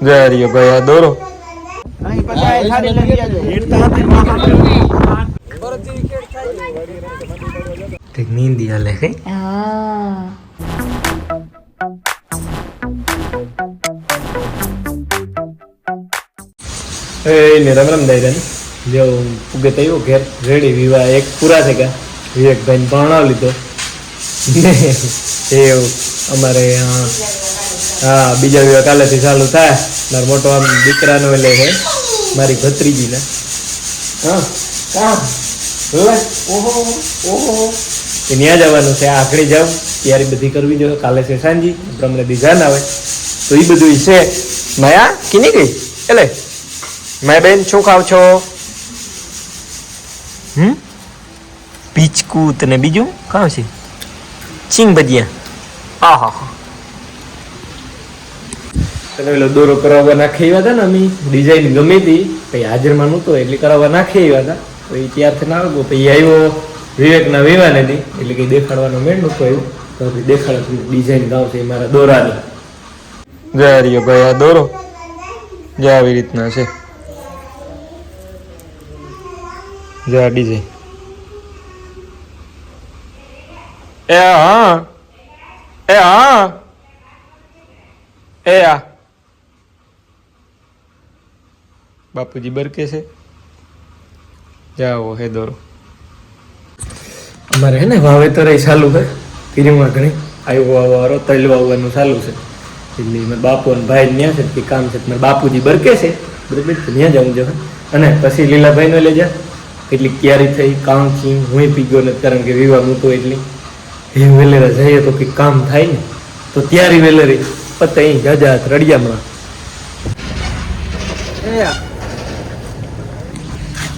જારીઓ ભાઈ આ દોરો અહીં પછી ખાડી લઈ જાજો પરજી કેડ થાય ઠીક નીંદી હાલે હે ને રામ રામ દાયરા જો ઉગે તયો ઘેર રેડી વિવાહ એક પૂરા થઈ ગયા વિવેકભાઈ ભણાવ લીધો એ અમારે હા બીજા વિવાહ કાલેથી ચાલુ થાય મારો મોટો આમ દીકરાનો એટલે છે મારી ભત્રીજીને હા કામ ઓહો ઓહો એ ત્યાં જવાનું છે આખડી જાવ તૈયારી બધી કરવી જોઈએ કાલે છે સાંજી તમને બીજા ના આવે તો એ બધું છે માયા કીની ગઈ એટલે માય બેન શું ખાવ છો પીચકું તને બીજું ખાવ છે સિંગ ભજીયા હા હા હા તને પેલો દોરો કરાવવા નાખી આવ્યા હતા ને અમે ડિઝાઇન ગમી હતી પછી હાજરમાં નહોતો એટલે કરાવવા નાખી આવ્યા હતા તો એ ત્યારથી ના આવ્યો પછી આવ્યો વિવેકના વિવાને હતી એટલે કંઈ દેખાડવાનો મેળ નહોતો આવ્યો તો દેખાડો ડિઝાઇન ગાવ છે મારા દોરાની જારીઓ ભાઈ આ દોરો જે આવી રીતના છે જા ડિઝાઇન એ હા એ હા એ આ બાપુજી બરકે છે જાઓ હે દોરો અમારે હે ને વાવેતર ચાલુ છે કીરીમાં ઘણી આવ્યો વાવવાનો તલ વાવવાનું ચાલુ છે એટલે મારા બાપુ અને ભાઈ ત્યાં છે તે કામ છે મારા બાપુજી બરકે છે બરાબર ત્યાં જવું જોઈએ અને પછી લીલાભાઈને લઈ જા કેટલીક તૈયારી થઈ કામ થી હું પી ગયો નથી કારણ કે વિવાહ મૂકો એટલી એ વેલેરા જઈએ તો કંઈક કામ થાય ને તો તૈયારી વેલેરી પતે અહીં જાજાત રડિયામાં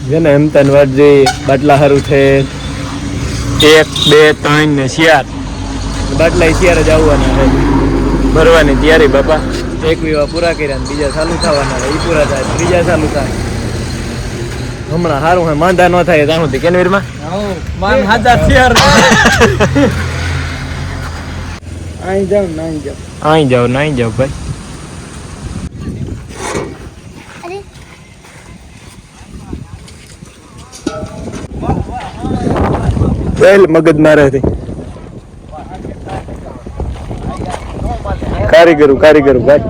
જેને એમ તન વાત જે બાટલા સારું છે 1 2 3 ને 4 બાટલા 4 જ આવવાના છે ભરવાની તૈયારી બાપા એક વિવાહ પૂરા કર્યા ને બીજા ચાલુ થવાના એ પૂરા થાય ત્રીજા ચાલુ થાય હમણાં સારું હોય માંદા ન થાય ત્યાં સુધી કેનવીરમાં અહીં જાઓ નાઈ જાઓ ભાઈ મગજ મારે કારીગરું ભાઈ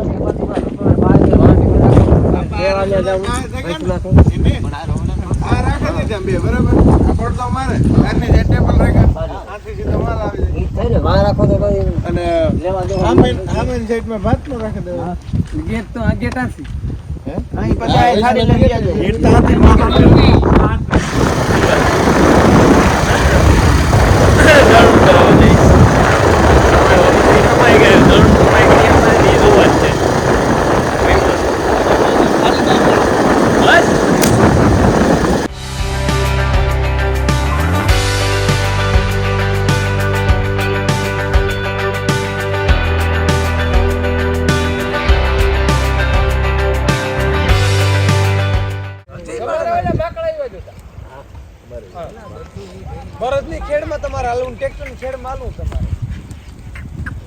ભરતની ખેડમાં તમારે હાલવું ટ્રેક્ટરની ખેડમાં હાલવું તમારે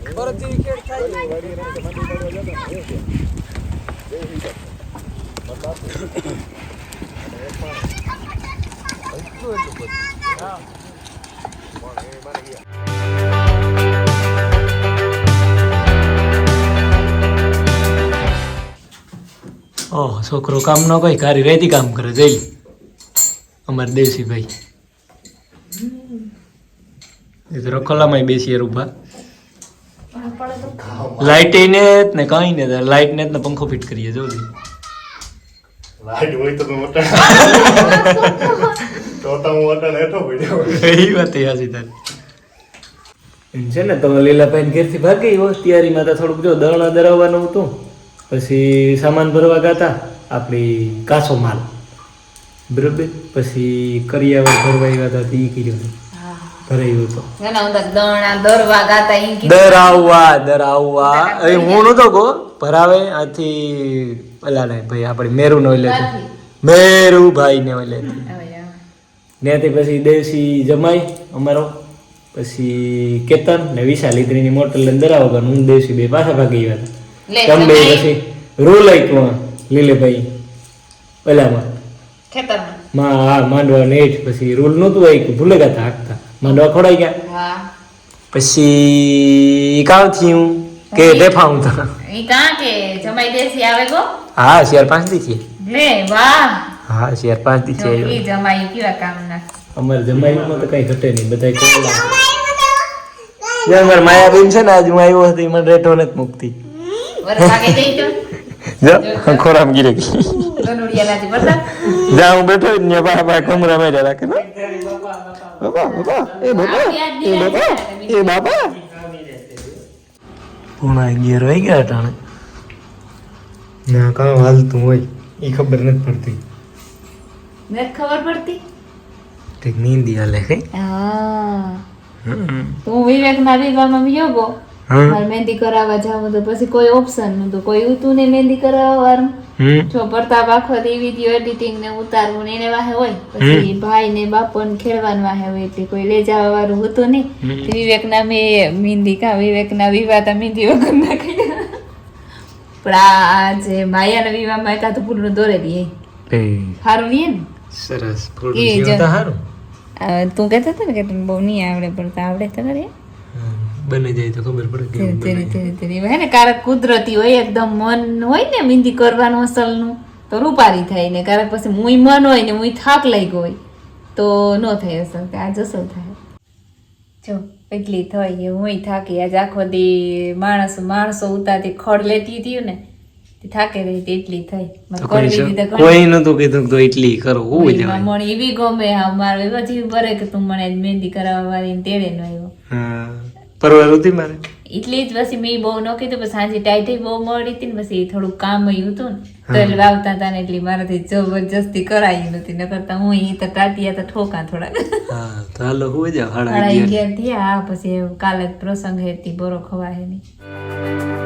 ભરતની ખેડ થાય ઓહ છોકરો કામ ન કોઈ કારી રેતી કામ કરે જઈ અમાર દેવસીભાઈ એ તો રખોલામાં બેસીએ રૂપા લાઈટ ને ને કઈ ને લાઈટ ને પંખો ફિટ કરીએ જલ્દી લાઈટ હોય તો મોટા તો હું મોટા નેઠો પડ્યો એ વાત યાસી તારી છે ને તમે લીલાભાઈ ઘેરથી ભાગી હો તૈયારીમાં તો થોડુંક જો દરણા દરાવવાનું હતું પછી સામાન ભરવા ગાતા આપણી કાચો માલ બરોબર પછી કરિયાવર ભરવા આવ્યા હતા તે કર્યું ભરાયું તો દરાવવા હું નતો ગો ભરાવે આથી પેલા ને ભાઈ આપણે મેરુ નો લે મેરુ ભાઈ ને લે ત્યાંથી પછી દેવસી જમાઈ અમારો પછી કેતન ને વિશાલ ઇદ્રીની મોટર લઈને દરાવવા હું દેવસી બે પાછા ભાગી ગયા હતા તમે બે પછી રોલ આઈકવા લીલેભાઈ ઓલામાં ખેતરમાં હા માંડવા નેઠ પછી રોલ નહોતું આઈકું ભૂલે ગયા હાકતા માંડવા ખોડાઈ ગયા હા પછી કામ થયું કે ડેફાઉં તો ઈ કાં કે જમાઈ દેસી આવે ગો હા શેર 5 દી છે લે વાહ હા શેર 5 દી છે ઈ જમાઈ કેવા કામના અમારે જમાઈમાં તો કઈ ઘટે નહીં બધા કોલા જે અમાર માયાબેન છે ને આજ હું આવ્યો હતો મને રેટો નથી મુકતી વરસ આગે જઈ તો જો ખોરામ ગીરે ગઈ ગનુડિયા લાજી બતા જા હું બેઠો ને બાબા કમરા માં રાખે ને બાબા બાબા એ બાબા એ બાબા પૂણા ગીર રહી ગયા ટાણે ના કામ હાલતું હોય એ ખબર નથી પડતી નથી ખબર પડતી ઠીક નીંદી હાલે હે હા તું વિવેકના વિવાહમાં ગયો ગો મારે મહેંદી કરાવવા જાવું તો પછી કોઈ ઓપ્શન નતું કોઈ ઉતું ને મહેંદી કરાવવા વાળું જો પ્રતાપ આખો દી વિડીયો એડિટિંગ ને ઉતારવું ને એને વાહે હોય પછી ભાઈ ને બાપો ને ખેડવાનું વાહે હોય એટલે કોઈ લઈ જવા વાળું હતું નહીં વિવેકના વિવેકના વિવાહ તા મહેંદી વગર નાખી પણ આ જે માયાના વિવાહમાં એકાદ ફૂલનું દોરેલી સારું નહીં ને સરસ એ જો. સારું તું કહેતો હતો ને કે તને બહુ નહીં આવડે પણ તો આવડે તો ખરી બની જાય તો ખબર પડે કે હે ને કારક કુદરતી હોય એકદમ મન હોય ને મહેંદી કરવાનું અસલનું તો રૂપારી થાય ને કારક પછી મુઈ મન હોય ને મુઈ થાક લઈ ગયો હોય તો ન થાય અસલ કે આજ અસલ થાય જો એટલી થઈ હું થાકી આજ આખો દી માણસો ઉતારતી ખડ લેતી હતી ને તે થાકે રહી હતી એટલી થઈ મારે કરવી હતી તો કોઈ નતું કીધું તો એટલી કરો હું જવાય મને એવી ગમે હા મારે પછી બરે કે તું મને મહેંદી કરાવવા વાળી તેડે ન આવ્યો હા પરવાર હતી મારે એટલે જ પછી મેં બહુ ન કીધું પછી સાંજે ટાઈટ બહુ મળી હતી ને પછી થોડુંક કામ હતું ને તો એટલે વાવતા હતા ને એટલે મારાથી જબરજસ્તી કરાવી નથી ન કરતા હું એ તો ટાટિયા તો ઠોકા થોડાક હા તો હાલો હું જાવ 11:30 થયા પછી કાલે પ્રસંગ હેતી બરો ખવાય નહીં